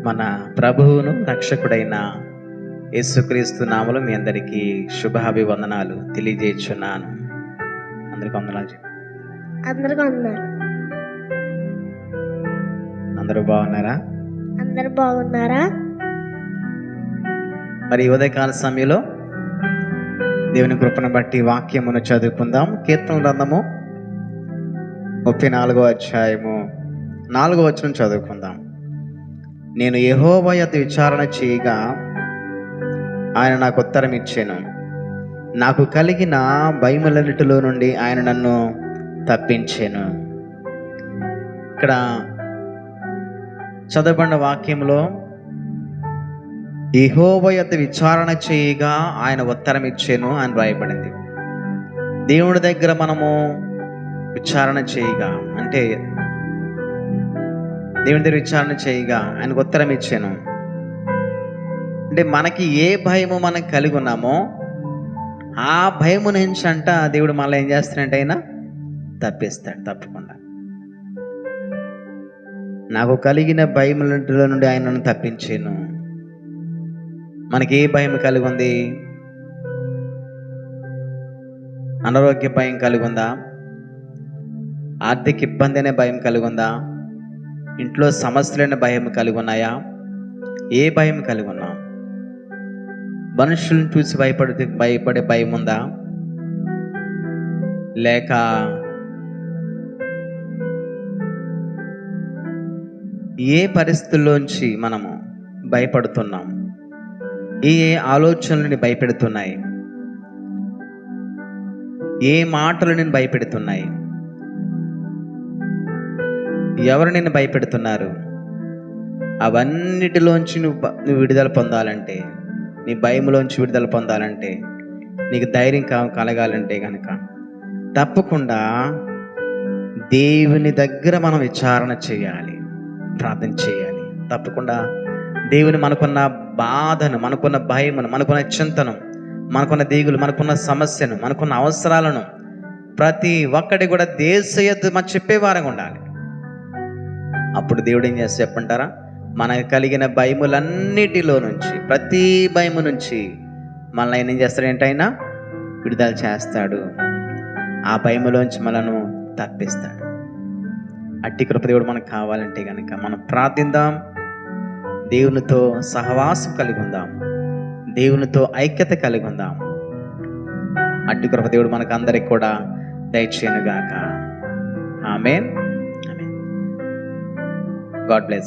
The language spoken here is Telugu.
మన ప్రభువును రక్షకుడైన యేసుక్రీస్తు నామములో మీ అందరికీ శుభాభివందనాలు తెలియజేయుచున్నాను. అందరికీ వందనాలు చెప్పు. అందరికి వందనాలు. అందరూ బాగున్నారా? అందరు బాగున్నారా? మరి ఈ ఉదయకాల సమయంలో దేవుని కృపను బట్టి వాక్యమును చదువుకుందాం. కీర్తన గ్రంథము 34వ అధ్యాయము 4వ వచనం చదువుకుందాం. నేను యెహోవా యొద్ద విచారణ చేయగా ఆయన నాకు ఉత్తరం ఇచ్చాను. నాకు కలిగిన భయములన్నిటిలో నుండి ఆయన నన్ను తప్పించాను. ఇక్కడ చదవబడిన వాక్యంలో యెహోవా యొద్ద విచారణ చేయగా ఆయన ఉత్తరం ఇచ్చాను అని రాయబడింది. దేవుడి దగ్గర మనము విచారణ చేయగా అంటే దేవుని దగ్గర విచారణ చేయగా ఆయనకు ఉత్తరం ఇచ్చాను అంటే మనకి ఏ భయము మనం కలిగి ఉన్నామో ఆ భయము నుంచి అంట దేవుడు మళ్ళీ ఏం చేస్తాడంటే ఆయన తప్పిస్తాడు. తప్పకుండా నాకు కలిగిన భయముల నుండి ఆయన నన్ను తప్పించాను. మనకి ఏ భయం కలిగి ఉంది? అనారోగ్య భయం కలిగి ఉందా? ఆర్థిక ఇబ్బంది అనే భయం కలిగి ఉందా? ఇంట్లో సమస్యలైన భయం కలిగి ఉన్నాయా? ఏ భయం కలిగి ఉన్నాం? మనుషులను చూసి భయపడే భయం ఉందా? లేక ఏ పరిస్థితుల్లోంచి మనము భయపడుతున్నాం? ఏ ఆలోచనలని భయపెడుతున్నాయి? ఏ మాటలు నేను భయపెడుతున్నాయి? ఎవరు నిన్ను భయపెడుతున్నారు? అవన్నిటిలోంచి నువ్వు విడుదల పొందాలంటే, నీ భయములోంచి విడుదల పొందాలంటే, నీకు ధైర్యం కలగాలంటే కనుక తప్పకుండా దేవుని దగ్గర మనం విచారణ చేయాలి, ప్రార్థన చేయాలి. తప్పకుండా దేవుని మనకున్న బాధను, మనకున్న భయమును, మనకున్న చింతను, మనకున్న దిగులు, మనకున్న సమస్యను, మనకున్న అవసరాలను ప్రతి ఒక్కటి కూడా దేశయత్తు మనం చెప్పేవారంగా ఉండాలి. అప్పుడు దేవుడు ఏం చేస్తే చెప్పంటారా? మనకు కలిగిన భయములన్నిటిలో నుంచి, ప్రతి భయము నుంచి మనల్ని ఆయన ఏం చేస్తాడు? ఏంటైనా విడుదల చేస్తాడు. ఆ భయములోంచి మనను తప్పిస్తాడు. అట్టి కృప దేవుడు మనకు కావాలంటే కనుక మనం ప్రార్థిద్దాం, దేవునితో సహవాసం కలిగి ఉందాం, దేవునితో ఐక్యత కలిగి ఉందాం. అట్టి కృప దేవుడు మనకు అందరికి కూడా దయచేయునుగాక. ఆమేన్. God bless.